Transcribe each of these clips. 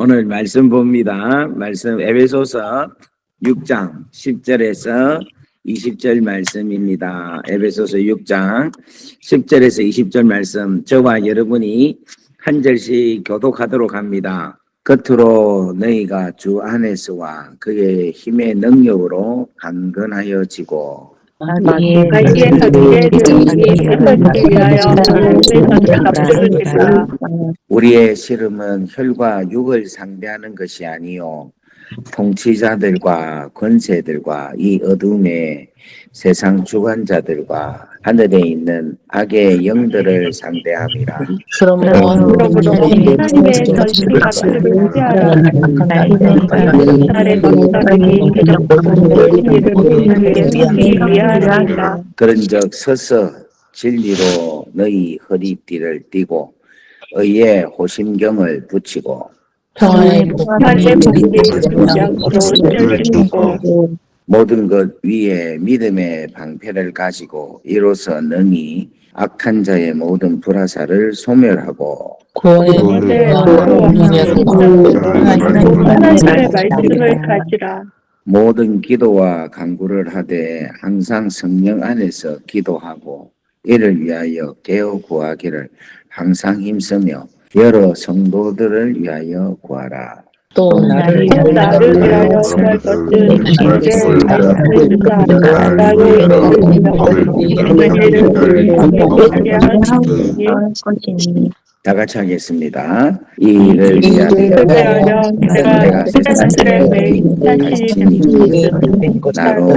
오늘 말씀 봅니다. 말씀 에베소서 6장 10절에서 20절 말씀입니다. 에베소서 6장 10절에서 20절 말씀, 저와 여러분이 한 절씩 교독하도록 합니다. 겉으로 너희가 주 안에서와 그의 힘의 능력으로 강건하여지고 마귀에서 지혜를 이기기 위하여 하나님의 전에 잡수르니라. 우리의 씨름은 혈과 육을 상대하는 것이 아니요 통치자들과 권세들과 이 어둠의 세상 주관자들과 하늘에 있는 악의 영들을 상대함이라. 그러므로 하나님의 전신 갑주를 취하라. 날의 전사들이 모든 일을 하기 위하리라. 그런즉 서서 진리로 너희 허리띠를 띠고 의의 호심경을 붙이고 평안의 복음을 믿지 않고 쩔고 모든 것 위에 믿음의 방패를 가지고 이로써 능히 악한 자의 모든 불화살을 소멸하고 구원의 하나님의 말씀을 가지라. 모든 기도와 간구를 하되 항상 성령 안에서 기도하고 이를 위하여 깨어 구하기를 항상 힘쓰며 여러 성도들을 위하여 구하라. 또 나를 위하여 구할 것은 이제 말씀을 듣자. 나로 다 같이 하겠습니다. 이를 위하여 내가 세상을 매일 나로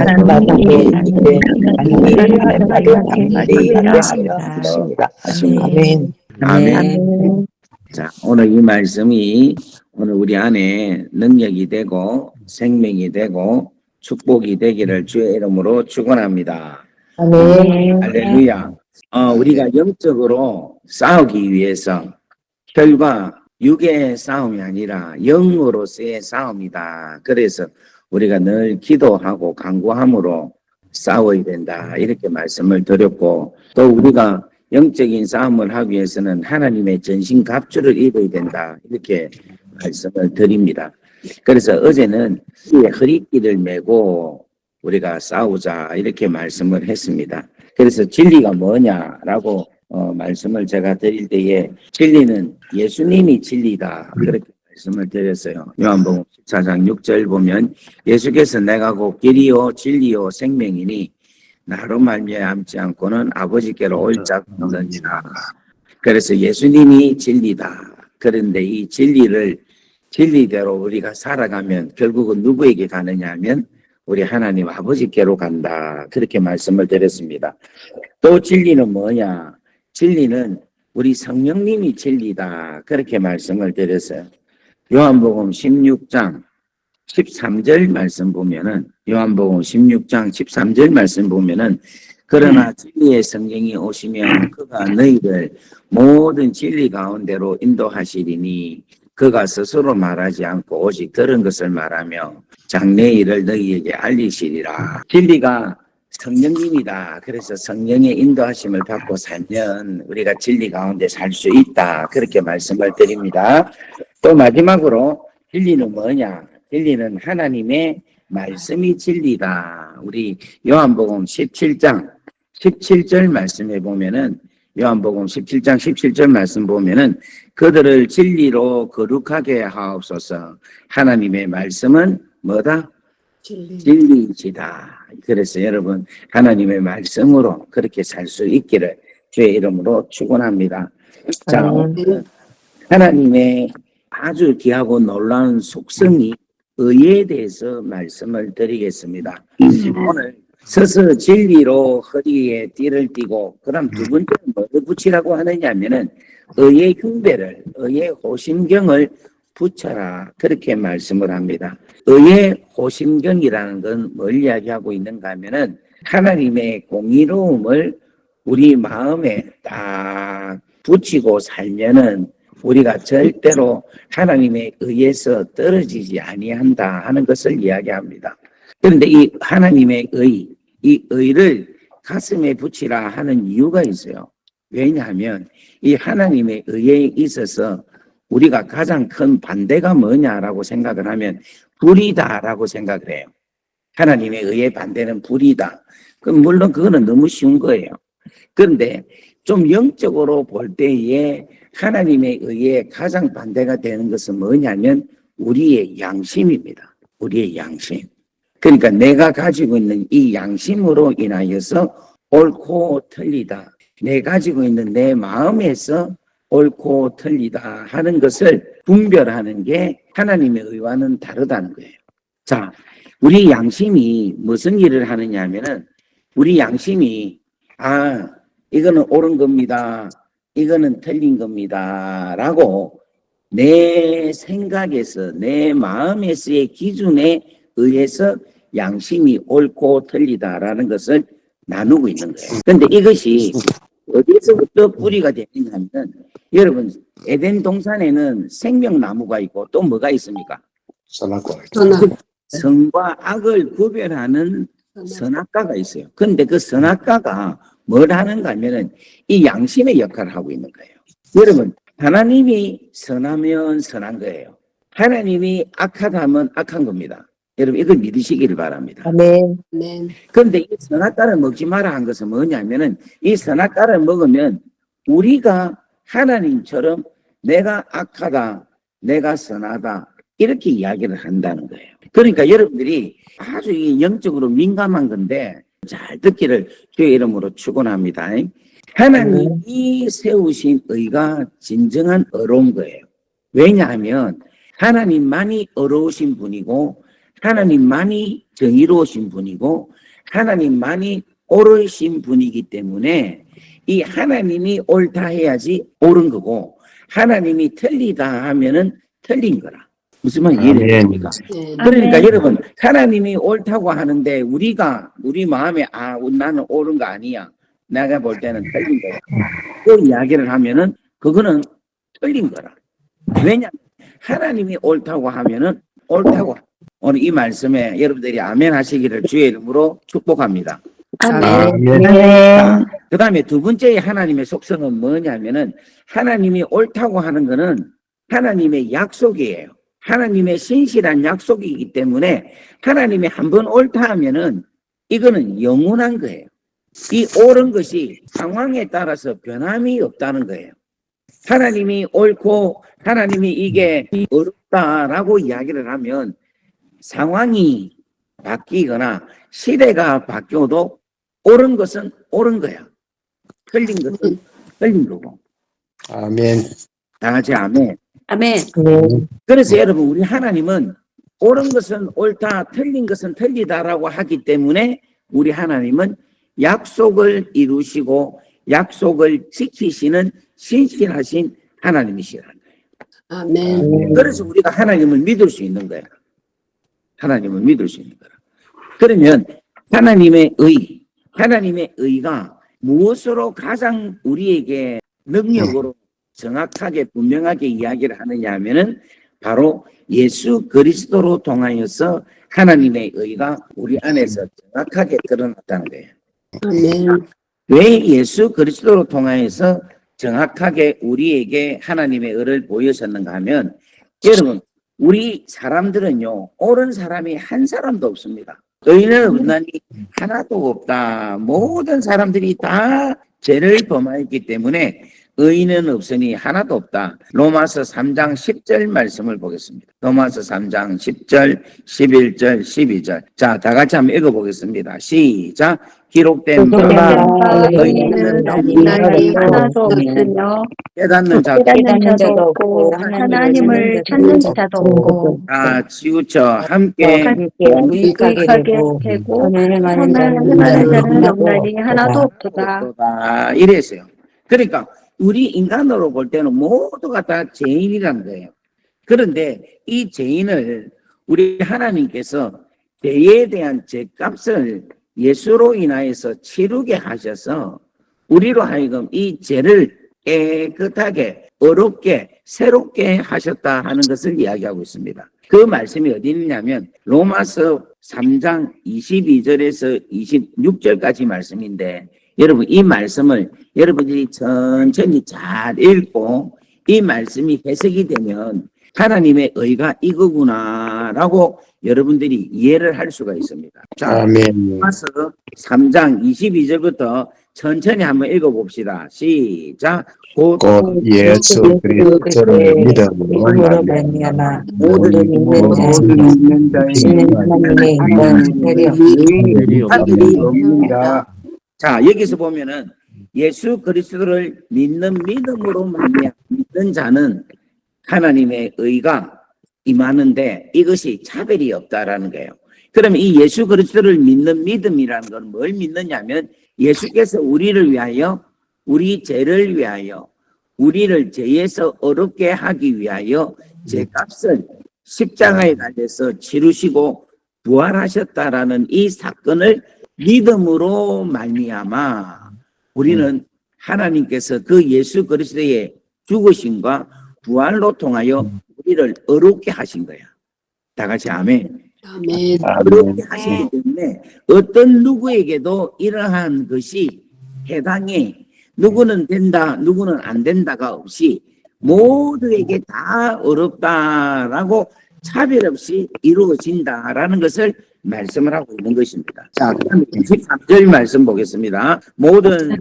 아멘. 자, 오늘 이 말씀이 오늘 우리 안에 능력이 되고 생명이 되고 축복이 되기를 주의 이름으로 축원합니다. 할렐루야. 우리가 영적으로 싸우기 위해서 혈과 육의 싸움이 아니라 영으로서의 싸움이다. 그래서 우리가 늘 기도하고 간구함으로 싸워야 된다. 이렇게 말씀을 드렸고, 또 우리가 영적인 싸움을 하기 위해서는 하나님의 전신 갑주를 입어야 된다. 이렇게 말씀을 드립니다. 그래서 어제는 허리띠를 메고 우리가 싸우자 이렇게 말씀을 했습니다. 그래서 진리가 뭐냐라고 말씀을 제가 드릴 때에 진리는 예수님이 진리다 그렇게 말씀을 드렸어요. 요한복음 14장 6절 보면 예수께서 내가 곧 길이요 진리요 생명이니 나로 말미암지 않고는 아버지께로 올 자가 없느니라. 그래서 예수님이 진리다. 그런데 이 진리를 진리대로 우리가 살아가면 결국은 누구에게 가느냐 하면 우리 하나님 아버지께로 간다. 그렇게 말씀을 드렸습니다. 또 진리는 뭐냐? 진리는 우리 성령님이 진리다. 그렇게 말씀을 드렸어요. 요한복음 16장 13절 말씀 보면은 요한복음 16장 13절 말씀 보면은 그러나 진리의 성령이 오시면 그가 너희를 모든 진리 가운데로 인도하시리니 그가 스스로 말하지 않고 오직 들은 것을 말하며 장래의 일을 너희에게 알리시리라. 진리가 성령님이다. 그래서 성령의 인도하심을 받고 살면 우리가 진리 가운데 살 수 있다. 그렇게 말씀을 드립니다. 또 마지막으로 진리는 뭐냐? 진리는 하나님의 말씀이 진리다. 우리 요한복음 17장 17절 말씀에 보면은 요한복음 17장 17절 말씀 보면은 그들을 진리로 거룩하게 하옵소서. 하나님의 말씀은 뭐다? 진리이시다. 그래서 여러분 하나님의 말씀으로 그렇게 살 수 있기를 주의 이름으로 축원합니다. 자, 하나님의 아주 귀하고 놀라운 속성이 의에 대해서 말씀을 드리겠습니다. 오늘 서서 진리로 허리에 띠를 띠고 그럼 두 번째는 뭐를 붙이라고 하느냐 하면은 의의 흉배를 의의 호심경을 붙여라 그렇게 말씀을 합니다. 의의 호심경이라는 건 뭘 이야기하고 있는가 하면은 하나님의 공의로움을 우리 마음에 딱 붙이고 살면은 우리가 절대로 하나님의 의에서 떨어지지 아니한다 하는 것을 이야기합니다. 그런데 이 하나님의 의, 이 의를 가슴에 붙이라 하는 이유가 있어요. 왜냐하면 이 하나님의 의에 있어서 우리가 가장 큰 반대가 뭐냐라고 생각을 하면 불이다라고 생각을 해요. 하나님의 의의 반대는 불이다. 그럼 물론 그거는 너무 쉬운 거예요. 그런데 좀 영적으로 볼 때에 하나님의 의에 가장 반대가 되는 것은 뭐냐면 우리의 양심입니다. 우리의 양심. 그러니까 내가 가지고 있는 이 양심으로 인하여서 옳고 틀리다. 내가 가지고 있는 내 마음에서 옳고 틀리다 하는 것을 분별하는 게 하나님의 의와는 다르다는 거예요. 자, 우리 양심이 무슨 일을 하느냐 하면은 우리 양심이 이거는 옳은 겁니다. 이거는 틀린 겁니다. 라고 내 생각에서 내 마음에서의 기준에 의해서 양심이 옳고 틀리다라는 것을 나누고 있는 거예요. 그런데 이것이 어디서부터 뿌리가 되느냐 하면 여러분 에덴 동산에는 생명나무가 있고 또 뭐가 있습니까? 선악과 선과 악을 구별하는 선악과가 있어요. 근데 그 선악과가 뭘 하는가 하면은 이 양심의 역할을 하고 있는 거예요. 여러분, 하나님이 선하면 선한 거예요. 하나님이 악하다면 악한 겁니다. 여러분, 이걸 믿으시기를 바랍니다. 아멘. 그런데 이 선악과를 먹지 마라 한 것은 뭐냐면은 이 선악과를 먹으면 우리가 하나님처럼 내가 악하다, 내가 선하다 이렇게 이야기를 한다는 거예요. 그러니까 여러분들이 아주 이 영적으로 민감한 건데 잘 듣기를 주의 이름으로 축원합니다. 하나님이 세우신 의가 진정한 의로운 거예요. 왜냐하면 하나님만이 의로우신 분이고 하나님만이 정의로우신 분이고 하나님만이 옳으신 분이기 때문에 이 하나님이 옳다 해야지 옳은 거고 하나님이 틀리다 하면은 틀린 거라. 무슨 말 이해됩니까? 그러니까 여러분 하나님이 옳다고 하는데 우리가 우리 마음에 나는 옳은 거 아니야. 내가 볼 때는 틀린 거야. 그 이야기를 하면은 그거는 틀린 거라. 왜냐하면 하나님이 옳다고 하면은 옳다고. 오늘 이 말씀에 여러분들이 아멘 하시기를 주의 이름으로 축복합니다. 아멘. 그 다음에 두 번째 하나님의 속성은 뭐냐면은 하나님이 옳다고 하는 거는 하나님의 약속이에요. 하나님의 신실한 약속이기 때문에 하나님이 한번 옳다 하면은 이거는 영원한 거예요. 이 옳은 것이 상황에 따라서 변함이 없다는 거예요. 하나님이 옳고 하나님이 이게 어렵다라고 이야기를 하면 상황이 바뀌거나 시대가 바뀌어도 옳은 것은 옳은 거야. 틀린 것은 틀린 거고. 아멘. 다 같이 아멘. 아멘. 그래서 여러분 우리 하나님은 옳은 것은 옳다, 틀린 것은 틀리다라고 하기 때문에 우리 하나님은 약속을 이루시고 약속을 지키시는 신실하신 하나님이시라는 거예요. 아멘. 그래서 우리가 하나님을 믿을 수 있는 거야. 하나님을 믿을 수 있는 거라. 그러면 하나님의 의가 무엇으로 가장 우리에게 능력으로 정확하게 분명하게 이야기를 하느냐 하면은 바로 예수 그리스도로 통하여서 하나님의 의가 우리 안에서 정확하게 드러났다는 거예요. 아멘. 왜 예수 그리스도로 통하여서 정확하게 우리에게 하나님의 의를 보여줬는가 하면 여러분 우리 사람들은요 옳은 사람이 한 사람도 없습니다. 의인은 없나니 하나도 없다. 모든 사람들이 다 죄를 범하였기 때문에 의인은 없으니 하나도 없다. 로마서 3장 10절 말씀을 보겠습니다. 로마서 3장 10절, 11절, 12절. 자, 다 같이 한번 읽어보겠습니다. 시작. 기록된 바 의인은 없나니 하나도 없으며 깨닫는 자 깨닫는 자도 없고 하나님을 찾는 자도 없고 다 치우쳐 함께 무익하게 되고 선을 하는 자는 없나니 하나도 없도다. 이랬어요. 그러니까 우리 인간으로 볼 때는 모두가 다 죄인이라는 거예요. 그런데 이 죄인을 우리 하나님께서 죄에 대한 죄값을 예수로 인하여서 치르게 하셔서 우리로 하여금 이 죄를 깨끗하게 어렵게 새롭게 하셨다 하는 것을 이야기하고 있습니다. 그 말씀이 어디 있냐면 로마서 3장 22절에서 26절까지 말씀인데 여러분 이 말씀을 여러분들이 천천히 잘 읽고 이 말씀이 해석이 되면 하나님의 의가 이거구나라고 여러분들이 이해를 할 수가 있습니다. 자, 아멘. 로마서 3장 22절부터 천천히 한번 읽어봅시다. 시작. 곧 곧 예수 그리스도를 믿음으로 말미암아 모든 믿는 자에게 하늘이 없느니라. 자, 여기서 보면은 예수 그리스도를 믿는 믿음으로 믿는 자는 하나님의 의가 임하는데 이것이 차별이 없다라는 거예요. 그러면 이 예수 그리스도를 믿는 믿음이라는 건 뭘 믿느냐면 예수께서 우리를 위하여, 우리 죄를 위하여, 우리를 죄에서 어렵게 하기 위하여 죄값을 십자가에 달려서 치르시고 부활하셨다라는 이 사건을 믿음으로 말미암아 우리는 하나님께서 그 예수 그리스도의 죽으심과 부활로 통하여 우리를 어렵게 하신 거야. 다 같이 아멘. 아멘. 어렵게 하시기 때문에 어떤 누구에게도 이러한 것이 해당이 누구는 된다, 누구는 안 된다가 없이 모두에게 다 어렵다라고 차별 없이 이루어진다라는 것을 말씀을 하고 있는 것입니다. 자, 그다음에 23절 말씀 보겠습니다. 모든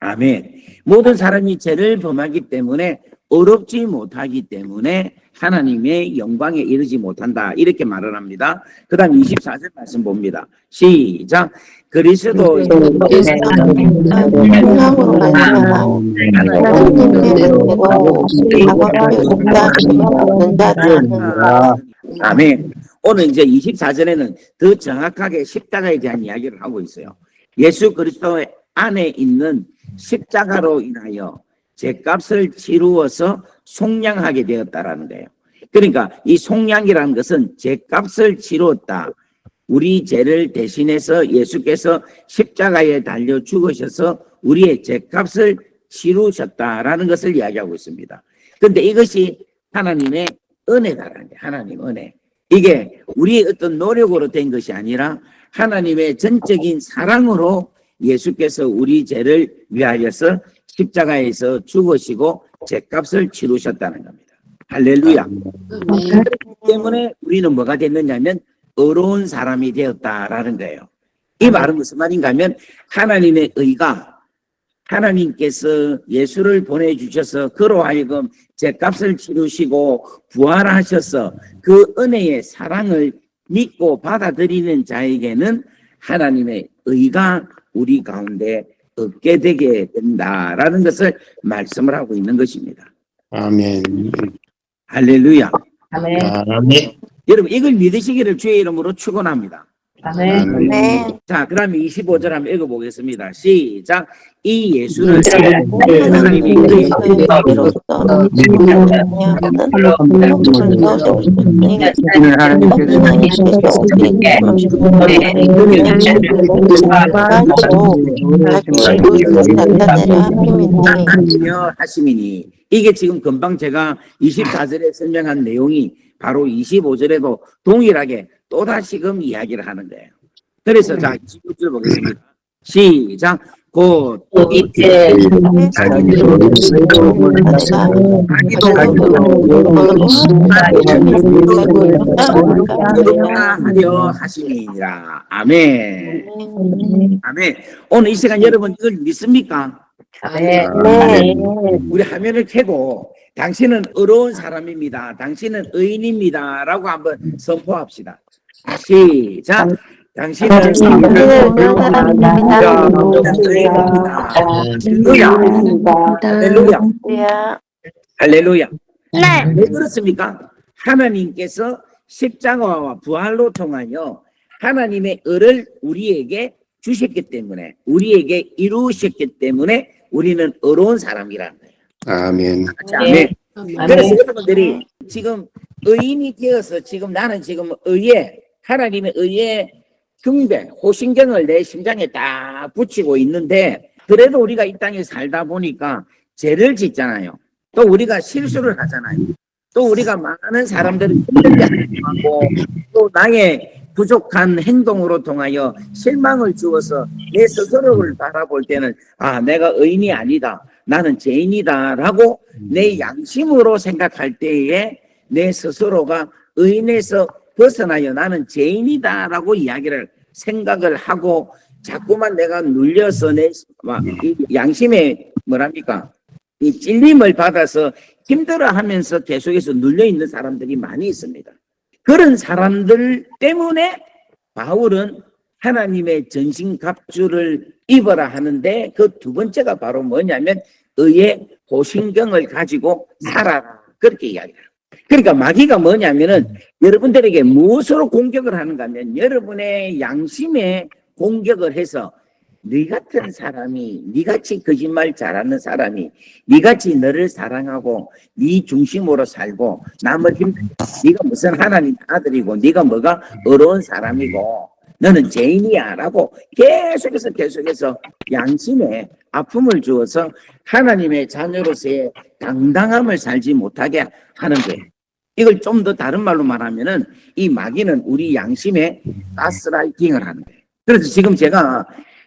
아멘. 모든 사람이 죄를 범하기 때문에 어렵지 못하기 때문에 하나님의 영광에 이르지 못한다. 이렇게 말을 합니다. 그 다음 24절 말씀 봅니다. 시작. 그리스도 아멘. 오늘 이제 24절에는 더 정확하게 십자가에 대한 이야기를 하고 있어요. 예수 그리스도 안에 있는 십자가로 인하여 죄값을 치루어서 속량하게 되었다라는 거예요. 그러니까 이 속량이라는 것은 죄값을 치루었다. 우리 죄를 대신해서 예수께서 십자가에 달려 죽으셔서 우리의 죄값을 치루셨다라는 것을 이야기하고 있습니다. 그런데 이것이 하나님의 은혜다라는 거예요. 하나님 은혜. 이게 우리의 어떤 노력으로 된 것이 아니라 하나님의 전적인 사랑으로 예수께서 우리 죄를 위하여서 십자가에서 죽으시고 죄값을 치르셨다는 겁니다. 할렐루야. 그렇기 때문에 우리는 뭐가 됐느냐면 의로운 사람이 되었다라는 거예요. 이 말은 무슨 말인가 하면 하나님의 의가 하나님께서 예수를 보내주셔서 그로 하여금 죄값을 치르시고 부활하셔서 그 은혜의 사랑을 믿고 받아들이는 자에게는 하나님의 의가 우리 가운데 얻게 되게 된다라는 것을 말씀을 하고 있는 것입니다. 아멘. 할렐루야. 아멘. 아멘. 여러분 이걸 믿으시기를 주의 이름으로 축원합니다. 아멘. 자, 그러면 25절 한번 읽어보겠습니다. 시작. 이 예수를 하나님이 하시미니 이게 지금 금방 제가 24절에 설명한 내용이 바로 25절에도 동일하게 또 다시금 이야기를 하는 거예요. 그래서 자 25절 보겠습니다. 시작. 곧 이제 하려 하심이니라. 아멘. 아멘. 오늘 이 시간 여러분 이걸 믿습니까? 아멘. 우리 화면을 켜고 당신은 의로운 사람입니다. 당신은 의인입니다. 라고 한번 선포합시다. 시작. 당신은 의인입니다. 할렐루야. 할렐루야. 네. 왜 그렇습니까? 하나님께서 십자가와 부활로 통하여 하나님의 의를 우리에게 주셨기 때문에 우리에게 이루셨기 때문에 우리는 의로운 사람이라는 거예요. 아멘. 아멘. 그래서 여러분들이 지금 의인이 되어서 지금 나는 지금 하나님의 의에 경배, 호신경을 내 심장에 딱 붙이고 있는데 그래도 우리가 이 땅에 살다 보니까 죄를 짓잖아요. 또 우리가 실수를 하잖아요. 또 우리가 많은 사람들을 힘들게 하고 또 나의 부족한 행동으로 통하여 실망을 주어서 내 스스로를 바라볼 때는 아, 내가 의인이 아니다. 나는 죄인이다. 라고 내 양심으로 생각할 때에 내 스스로가 의인에서 벗어나여 나는 죄인이다. 라고 이야기를 생각을 하고 자꾸만 내가 눌려서 이 양심에 뭐랍니까? 이 찔림을 받아서 힘들어하면서 계속해서 눌려있는 사람들이 많이 있습니다. 그런 사람들 때문에 바울은 하나님의 전신갑주를 입어라 하는데 그 두 번째가 바로 뭐냐면 의의 호신경을 가지고 살아라. 그렇게 이야기해요. 그러니까 마귀가 뭐냐면은 여러분들에게 무엇으로 공격을 하는가 하면 여러분의 양심에 공격을 해서 네 같은 사람이, 네 같이 거짓말 잘하는 사람이, 네 같이 너를 사랑하고 네 중심으로 살고 남을 네가 무슨 하나님 아들이고 네가 뭐가 어려운 사람이고 너는 죄인이야 라고 계속해서 양심에 아픔을 주어서 하나님의 자녀로서의 당당함을 살지 못하게 하는 거예요. 이걸 좀 더 다른 말로 말하면은 이 마귀는 우리 양심에 가스라이팅을 하는 거예요. 그래서 지금 제가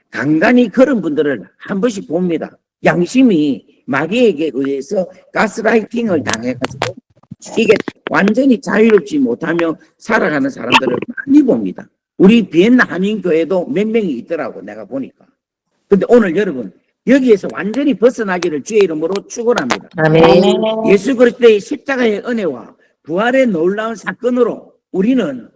간간히 그런 분들을 한 번씩 봅니다. 양심이 마귀에게 의해서 가스라이팅을 당해가지고 이게 완전히 자유롭지 못하며 살아가는 사람들을 많이 봅니다. 우리 비엔나 한인교회도 몇 명이 있더라고 내가 보니까. 근데 오늘 여러분 여기에서 완전히 벗어나기를 주의 이름으로 축원합니다. 아멘. 예수 그리스도의 십자가의 은혜와 부활의 놀라운 사건으로 우리는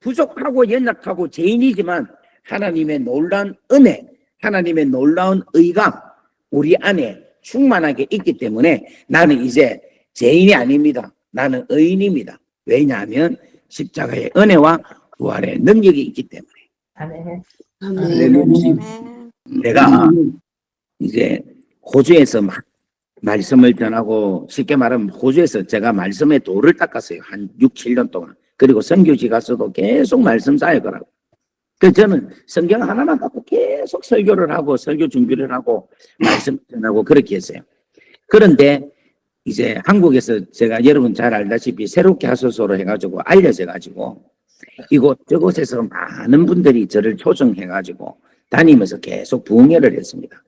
부족하고 연약하고 죄인이지만 하나님의 놀라운 은혜, 하나님의 놀라운 의가 우리 안에 충만하게 있기 때문에 나는 이제 죄인이 아닙니다. 나는 의인입니다. 왜냐하면 십자가의 은혜와 부활의 능력이 있기 때문에. 아멘. 할렐루야. 내가 이제 호주에서 막 말씀을 전하고 쉽게 말하면 호주에서 제가 말씀에 돌을 닦았어요. 한 6, 7년 동안. 그리고 선교지 가서도 계속 말씀 사역을 하고. 그래서 저는 성경 하나만 갖고 계속 설교를 하고 설교 준비를 하고 말씀 전하고 그렇게 했어요. 그런데 이제 한국에서 제가 여러분 잘 알다시피 새롭게 하소서로 해가지고 알려져가지고 이곳저곳에서 많은 분들이 저를 초청해가지고 다니면서 계속 부흥회를 했습니다.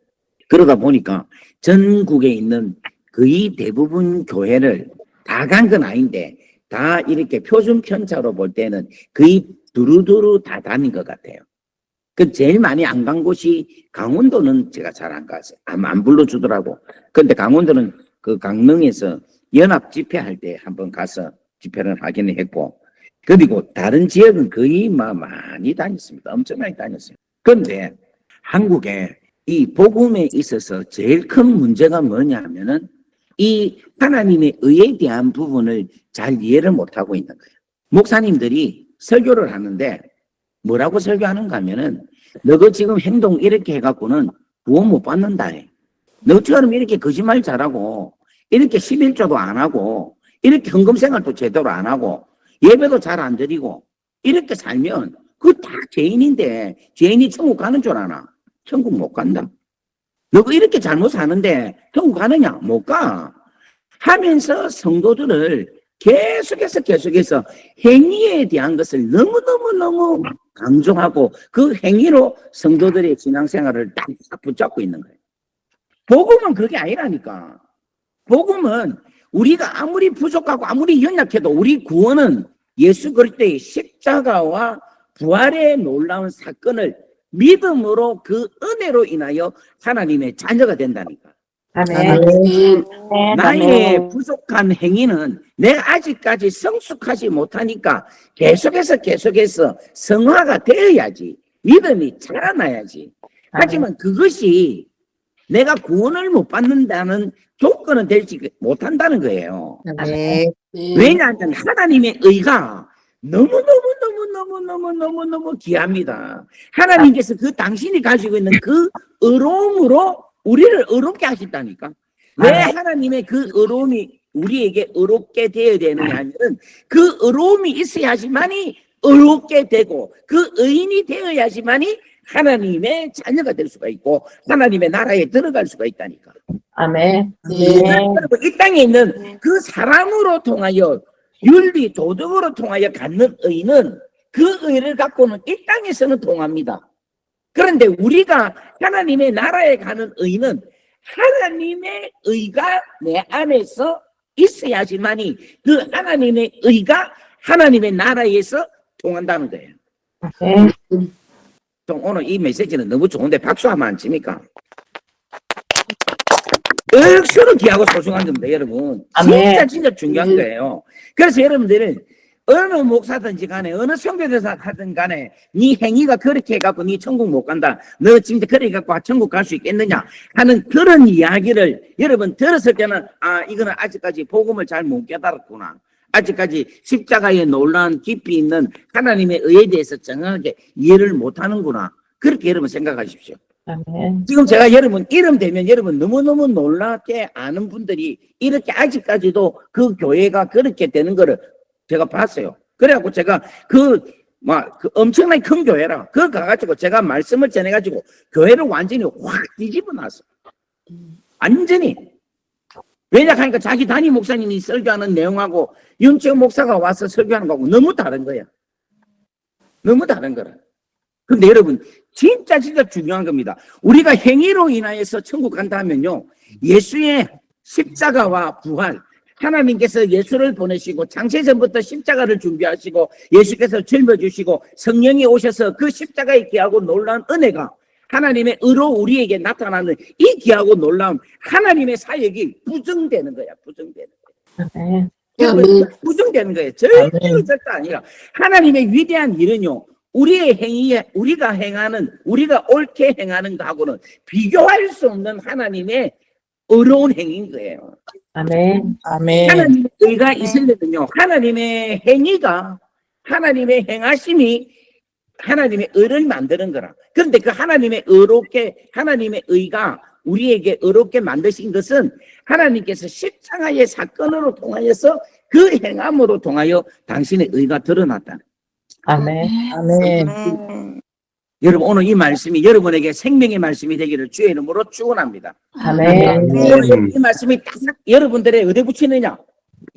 그러다 보니까 전국에 있는 거의 대부분 교회를 다 간 건 아닌데 다 이렇게 표준 편차로 볼 때는 거의 두루두루 다 다닌 것 같아요. 그 제일 많이 안 간 곳이 강원도는 제가 잘 안 갔어요. 안 불러주더라고. 근데 강원도는 그 강릉에서 연합 집회할 때 한번 가서 집회를 하기는 했고, 그리고 다른 지역은 거의 많이 다녔습니다. 엄청 많이 다녔어요. 그런데 한국에 이 복음에 있어서 제일 큰 문제가 뭐냐면은 이 하나님의 의에 대한 부분을 잘 이해를 못하고 있는 거예요. 목사님들이 설교를 하는데 뭐라고 설교하는가 하면은 너가 지금 행동 이렇게 해갖고는 구원 못 받는다 해. 너처럼 이렇게 거짓말 잘하고 이렇게 11조도 안 하고 이렇게 헌금생활도 제대로 안 하고 예배도 잘 안 드리고 이렇게 살면 그거 다 죄인인데 죄인이 천국 가는 줄 아나? 천국 못 간다. 너가 이렇게 잘못 사는데 천국 가느냐? 못 가. 하면서 성도들을 계속해서 행위에 대한 것을 너무너무 강조하고 그 행위로 성도들의 신앙생활을 딱 붙잡고 있는 거예요. 복음은 그게 아니라니까. 복음은 우리가 아무리 부족하고 아무리 연약해도 우리 구원은 예수 그리스도의 십자가와 부활의 놀라운 사건을 믿음으로 그 은혜로 인하여 하나님의 자녀가 된다니까. 아멘. 나의 부족한 행위는 내가 아직까지 성숙하지 못하니까 계속해서 성화가 되어야지. 믿음이 자라나야지. 하지만 그것이 내가 구원을 못 받는다는 조건은 되지 못한다는 거예요. 왜냐하면 하나님의 의가 너무너무 귀합니다. 하나님께서 그 당신이 가지고 있는 그 의로움으로 우리를 의롭게 하셨다니까. 왜 하나님의 그 의로움이 우리에게 의롭게 되어야 되느냐 하면은 그 의로움이 있어야지만이 의롭게 되고 그 의인이 되어야지만이 하나님의 자녀가 될 수가 있고 하나님의 나라에 들어갈 수가 있다니까. 아멘. 이 땅에 있는 그 사람으로 통하여 윤리 도덕으로 통하여 갖는 의는 그 의를 갖고는 이 땅에서는 통합니다. 그런데 우리가 하나님의 나라에 가는 의는 하나님의 의가 내 안에서 있어야지만이 그 하나님의 의가 하나님의 나라에서 통한다는 거예요. 좀 오늘 이 메시지는 너무 좋은데 박수 하면 안 칩니까? 억수로 귀하고 소중한 겁니다, 여러분. 진짜 중요한 거예요. 그래서 여러분들은 어느 목사든지 간에 어느 선교사든 하든 간에 네 행위가 그렇게 해갖고 네 천국 못 간다, 너 진짜 그래 갖고 천국 갈 수 있겠느냐 하는 그런 이야기를 여러분 들었을 때는 아, 이거는 아직까지 복음을 잘 못 깨달았구나, 아직까지 십자가의 놀라운 깊이 있는 하나님의 의에 대해서 정확하게 이해를 못하는구나, 그렇게 여러분 생각하십시오. 지금 제가 여러분 이름 되면 여러분 너무너무 놀랍게 아는 분들이 이렇게 아직까지도 그 교회가 그렇게 되는 거를 제가 봤어요. 그래갖고 제가 그 엄청나게 큰 교회라 그거 가가지고 제가 말씀을 전해가지고 교회를 완전히 확 뒤집어 놨어. 완전히. 왜냐하니까 자기 담임 목사님이 설교하는 내용하고 윤채호 목사가 와서 설교하는 거하고 너무 다른 거야. 너무 다른 거라. 근데 여러분 진짜 중요한 겁니다. 우리가 행위로 인하여서 천국 간다 하면요, 예수의 십자가와 부활, 하나님께서 예수를 보내시고 창세전부터 십자가를 준비하시고 예수께서 짊어지시고 성령이 오셔서 그 십자가의 귀하고 놀라운 은혜가 하나님의 의로 우리에게 나타나는 이 귀하고 놀라운 하나님의 사역이 부정되는 거야. 부정되는 거야. 부정되는 거예요. 절대 아니라 하나님의 위대한 일은요, 우리의 행위에 우리가 옳게 행하는 것하고는 비교할 수 없는 하나님의 어려운 행위인 거예요. 아멘. 하나님의 의가 있으려면요, 하나님의 행위가, 하나님의 행하심이 하나님의 의를 만드는 거라. 그런데 그 하나님의 의가 우리에게 의롭게 만드신 것은 하나님께서 십자가의 사건으로 통하여서 그 행함으로 통하여 당신의 의가 드러났다. 아멘. 여러분 오늘 이 말씀이 여러분에게 생명의 말씀이 되기를 주의 이름으로 축원합니다. 아멘. 오늘 이 말씀이 딱 여러분들의 어디에 붙이느냐?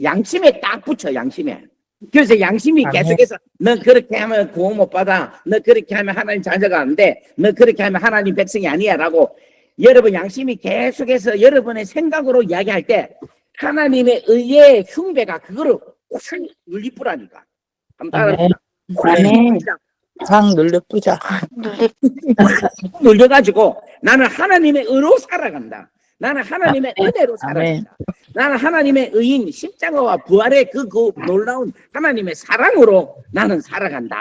양심에 딱 붙여, 양심에. 그래서 양심이 계속해서 너 그렇게 하면 구원 못 받아, 너 그렇게 하면 하나님 자녀가 안 돼, 너 그렇게 하면 하나님 백성이 아니야 라고 여러분 양심이 계속해서 여러분의 생각으로 이야기할 때 하나님의 의의 흉배가 그거를 확 눌리뿌라니까. 한번 따라합니다. 아멘. 확 눌려보자. 눌려가지고 나는 하나님의 의로 살아간다. 나는 하나님의 은혜로 살아간다. 나는 하나님의 의인 십자가와 부활의 그 놀라운 하나님의 사랑으로 나는 살아간다.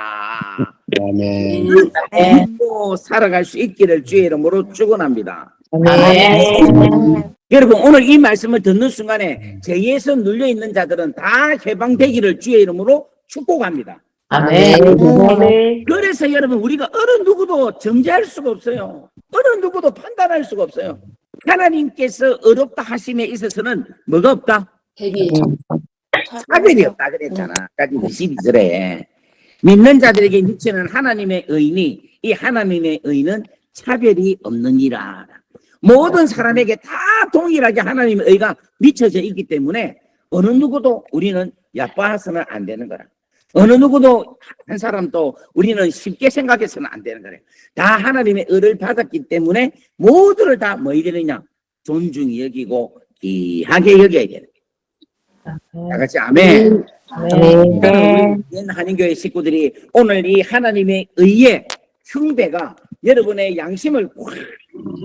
아멘. 믿고 살아갈 수 있기를 주의 이름으로 축원합니다. 아멘. 여러분 오늘 이 말씀을 듣는 순간에 죄에서 눌려있는 자들은 다 해방되기를 주의 이름으로 축복합니다. 아멘. 그래서 여러분 우리가 어느 누구도 정죄할 수가 없어요. 어느 누구도 판단할 수가 없어요. 하나님께서 어렵다 하심에 있어서는 뭐가 없다? 차별이 없다 그랬잖아. 아까 22절에 믿는 자들에게 미치는 하나님의 의니 이 하나님의 의는 차별이 없느니라. 모든 사람에게 다 동일하게 하나님의 의가 미쳐져 있기 때문에 어느 누구도 우리는 얕봐서는 안 되는 거라. 어느 누구도 한 사람도 우리는 쉽게 생각해서는 안 되는 거예요. 다 하나님의 의를 받았기 때문에 모두를 다 뭐 이러느냐? 존중히 여기고 귀하게 여겨야 돼요. 다 같이 아멘. 우리 한인교회 식구들이 오늘 이 하나님의 의의 흉배가 여러분의 양심을 확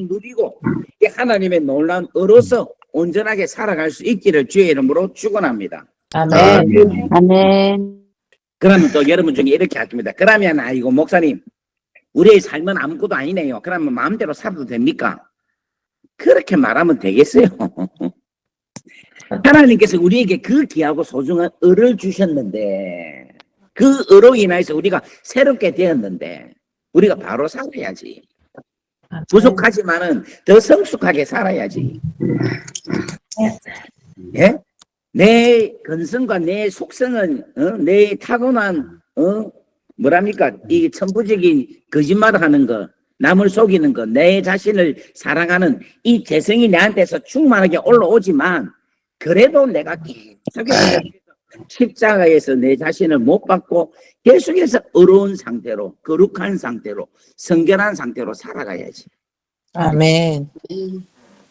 누리고 이 하나님의 놀라운 의로서 온전하게 살아갈 수 있기를 주의 이름으로 축원합니다. 아멘. 그러면 또 여러분 중에 이렇게 하십니다. 그러면 아이고 목사님 우리의 삶은 아무것도 아니네요. 그러면 마음대로 살아도 됩니까? 그렇게 말하면 되겠어요? 하나님께서 우리에게 그 귀하고 소중한 의를 주셨는데 그 의로 인해서 우리가 새롭게 되었는데 우리가 바로 살아야지. 부족하지만은 더 성숙하게 살아야지. 예? 내 근성과 내 속성은 내 타고난 뭐랍니까? 이 천부적인 거짓말을 하는 거, 남을 속이는 거, 내 자신을 사랑하는 이 재성이 내한테서 충만하게 올라오지만 그래도 내가 계속해서 십자가에서 내 자신을 못 받고 계속해서 어려운 상태로, 거룩한 상태로, 성결한 상태로 살아가야지. 아멘.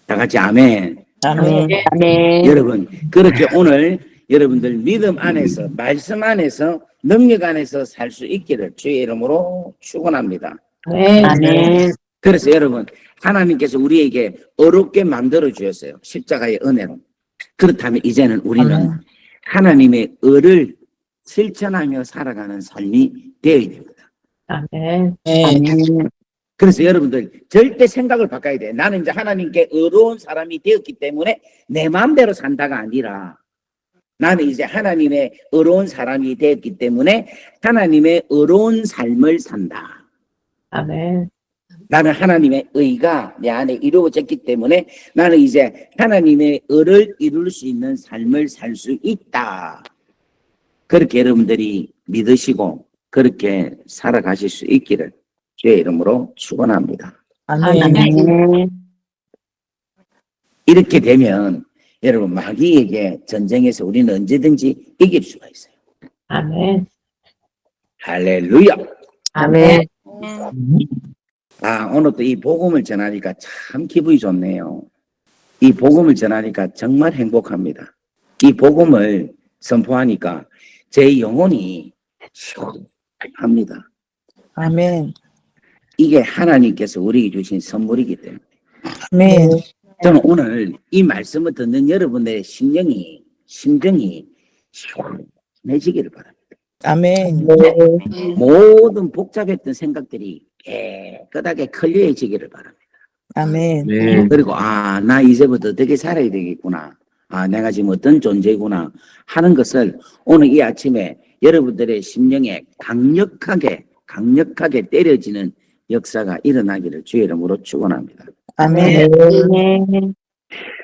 다 같이 아멘. 아멘. 아멘. 여러분, 그렇게 오늘 여러분들 믿음 안에서, 말씀 안에서, 능력 안에서 살 수 있기를 주의 이름으로 축원합니다. 아멘. 그래서 여러분, 하나님께서 우리에게 어렵게 만들어 주셨어요. 십자가의 은혜로. 그렇다면 이제는 우리는 아멘. 하나님의 의를 실천하며 살아가는 삶이 되어야 됩니다. 아멘. 아멘. 그래서 여러분들 절대 생각을 바꿔야 돼. 나는 이제 하나님께 의로운 사람이 되었기 때문에 내 마음대로 산다가 아니라, 나는 이제 하나님의 의로운 사람이 되었기 때문에 하나님의 의로운 삶을 산다. 아멘. 나는 하나님의 의가 내 안에 이루어졌기 때문에 나는 이제 하나님의 의를 이룰 수 있는 삶을 살 수 있다. 그렇게 여러분들이 믿으시고 그렇게 살아가실 수 있기를 주의 이름으로 축원합니다. 아멘. 아멘. 이렇게 되면 여러분, 마귀에게 전쟁에서 우리는 언제든지 이길 수가 있어요. 아멘. 할렐루야. 아멘. 오늘 또 이 복음을 전하니까 참 기분이 좋네요. 이 복음을 전하니까 정말 행복합니다. 이 복음을 선포하니까 제 영혼이 시원합니다. 아멘. 이게 하나님께서 우리에게 주신 선물이기 때문에 아멘. 저는 오늘 이 말씀을 듣는 여러분의 심정이 시원해지기를 바랍니다. 아멘. 모든 복잡했던 생각들이 깨끗하게 클리어해지기를 바랍니다. 아멘. 그리고 나 이제부터 어떻게 살아야 되겠구나, 내가 지금 어떤 존재구나 하는 것을 오늘 이 아침에 여러분들의 심령에 강력하게 때려지는 역사가 일어나기를 주의 이름으로 축원합니다. 아멘.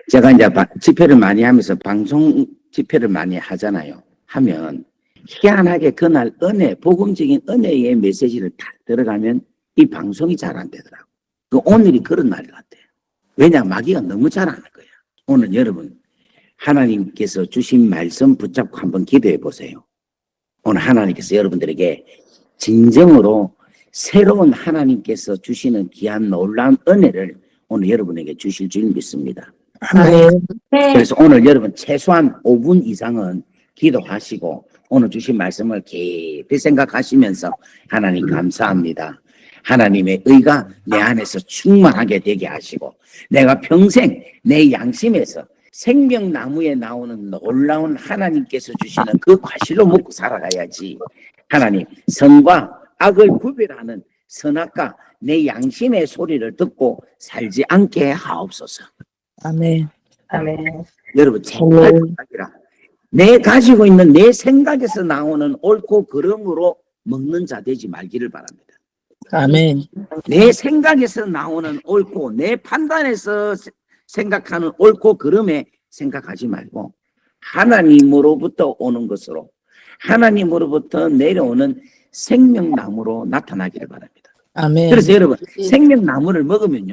제가 이제 집회를 많이 하면서 방송 집회를 많이 하잖아요. 하면 희한하게 그날 복음적인 은혜의 메시지를 다 들어가면 이 방송이 잘 안 되더라고. 오늘이 그런 날이 같아요. 왜냐, 마귀가 너무 잘하는 거야. 오늘 여러분, 하나님께서 주신 말씀 붙잡고 한번 기도해 보세요. 오늘 하나님께서 여러분들에게 진정으로 새로운 하나님께서 주시는 귀한 놀라운 은혜를 오늘 여러분에게 주실 줄 믿습니다. 아멘. 그래서 오늘 여러분 최소한 5분 이상은 기도하시고 오늘 주신 말씀을 깊이 생각하시면서 하나님 감사합니다. 하나님의 의가 내 안에서 충만하게 되게 하시고 내가 평생 내 양심에서 생명나무에 나오는 놀라운 하나님께서 주시는 그 과실로 먹고 살아가야지. 하나님, 선과 악을 구별하는 선악과 내 양심의 소리를 듣고 살지 않게 하옵소서. 아멘. 아멘. 여러분, 정말 부탁이라. 내 가지고 있는 내 생각에서 나오는 옳고 그름으로 먹는 자 되지 말기를 바랍니다. 아멘. 내 생각에서 나오는 옳고 내 판단에서 생각하는 옳고 그름에 생각하지 말고 하나님으로부터 오는 것으로 하나님으로부터 내려오는 생명나무로 나타나기를 바랍니다. 아멘. 그래서 여러분, 생명나무를 먹으면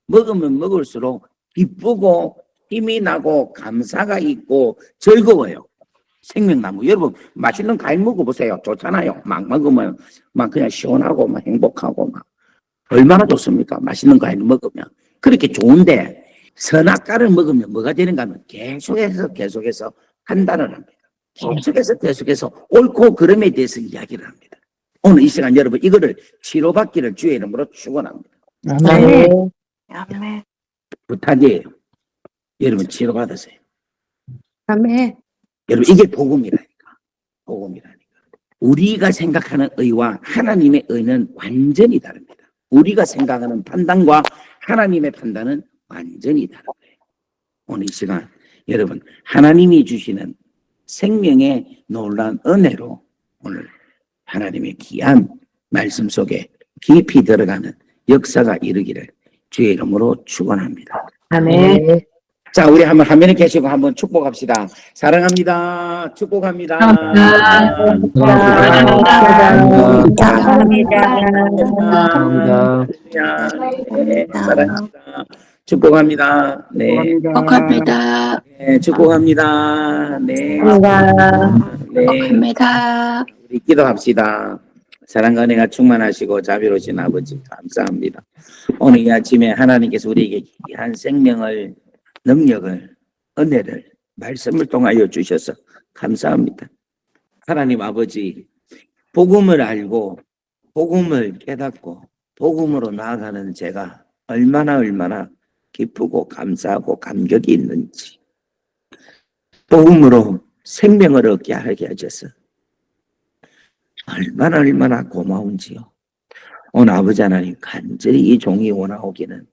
먹을수록 기쁘고 힘이 나고 감사가 있고 즐거워요. 생명나무. 여러분, 맛있는 과일 먹어보세요. 좋잖아요. 막 먹으면 막 그냥 시원하고 막 행복하고 막 얼마나 좋습니까? 맛있는 과일 먹으면. 그렇게 좋은데 선악과를 먹으면 뭐가 되는가 하면 계속해서 판단을 합니다. 계속해서 옳고 그름에 대해서 이야기를 합니다. 오늘 이 시간 여러분 이거를 치료받기를 주의 이름으로 축원합니다. 아멘. 아멘. 부탁이에요. 여러분 치료받으세요. 아멘. 여러분 이게 복음이라니까. 우리가 생각하는 의와 하나님의 의는 완전히 다릅니다. 우리가 생각하는 판단과 하나님의 판단은 완전히 다른 거예요. 오늘 이 시간 여러분 하나님이 주시는 생명의 놀라운 은혜로 오늘 하나님의 귀한 말씀 속에 깊이 들어가는 역사가 이루기를 주의 이름으로 축원합니다. 아멘. 자, 우리 한번 화면에 계시고 한번 축복합시다. 사랑합니다. 축복합니다. 감사합니다. 네, 사랑합니다. 축복합니다. 네. 축복합니다. 네, 축복합니다. 네. 감사합니다. 네. 축복합니다. 우리 기도합시다. 사랑과 은혜가 충만하시고 자비로우신 아버지 감사합니다. 오늘 이 아침에 하나님께서 우리에게 귀한 생명을, 능력을, 은혜를, 말씀을 통하여 주셔서 감사합니다. 하나님 아버지, 복음을 알고 복음을 깨닫고 복음으로 나아가는 제가 얼마나 기쁘고 감사하고 감격이 있는지, 복음으로 생명을 얻게 하게 하셔서 얼마나 고마운지요. 오늘 아버지 하나님 간절히 이 종이 원하오기는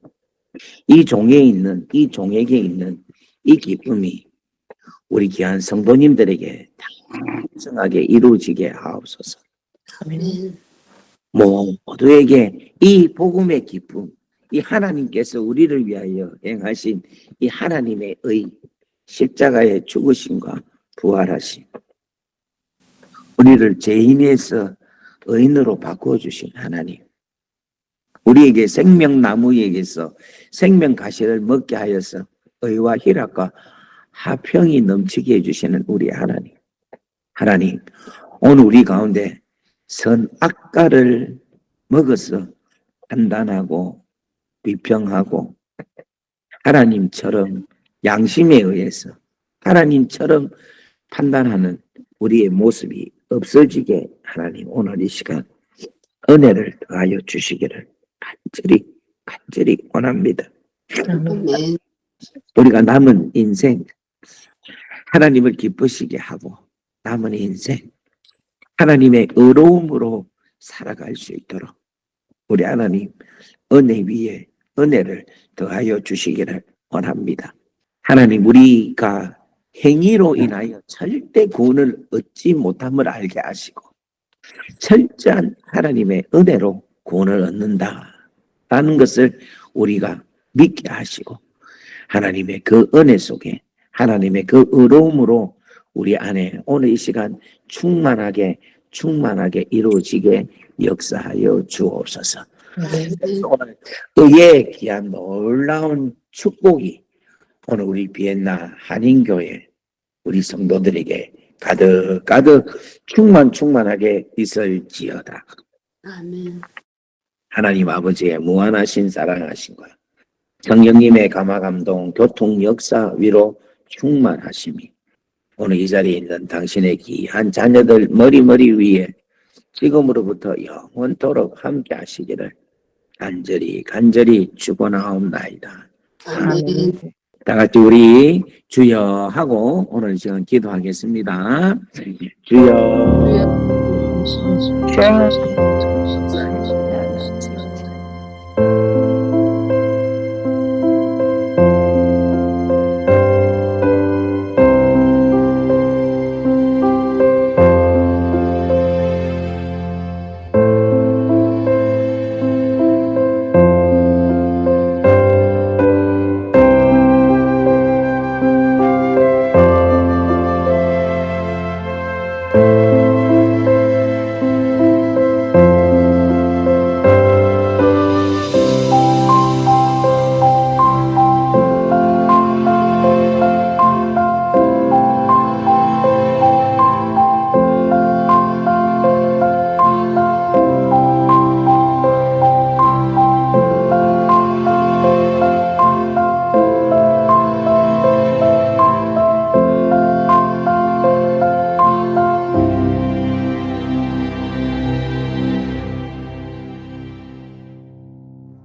이 종에게 있는 이 기쁨이 우리 귀한 성도님들에게 풍성하게 이루어지게 하옵소서. 아멘. 모두에게 이 복음의 기쁨, 이 하나님께서 우리를 위하여 행하신 이 하나님의 의, 십자가의 죽으심과 부활하심, 우리를 죄인에서 의인으로 바꾸어주신 하나님, 우리에게 생명나무에게서 생명가시를 먹게 하여서 의와 희락과 화평이 넘치게 해주시는 우리 하나님. 하나님, 오늘 우리 가운데 선악과를 먹어서 판단하고 비평하고 하나님처럼 양심에 의해서 하나님처럼 판단하는 우리의 모습이 없어지게 하나님 오늘 이 시간 은혜를 더하여 주시기를 간절히 원합니다. 아멘. 우리가 남은 인생 하나님을 기쁘시게 하고 남은 인생 하나님의 의로움으로 살아갈 수 있도록 우리 하나님 은혜 위에 은혜를 더하여 주시기를 원합니다. 하나님, 우리가 행위로 인하여 절대 구원을 얻지 못함을 알게 하시고 철저한 하나님의 은혜로 구원을 얻는다라는 것을 우리가 믿게 하시고 하나님의 그 은혜 속에 하나님의 그 의로움으로 우리 안에 오늘 이 시간 충만하게 이루어지게 역사하여 주옵소서. 그래서 오늘 의의 귀한 놀라운 축복이 오늘 우리 비엔나 한인교회 우리 성도들에게 가득 충만하게 있을지어다. 아멘. 하나님 아버지의 무한하신 사랑하심과 성령님의 감화감동 교통 역사 위로 충만하심이 오늘 이 자리에 있는 당신의 귀한 자녀들 머리 위에 지금으로부터 영원토록 함께 하시기를 간절히 축원하옵나이다. 아멘. 다 같이 우리 주여 하고 오늘 시간 기도하겠습니다. 주여. 주여.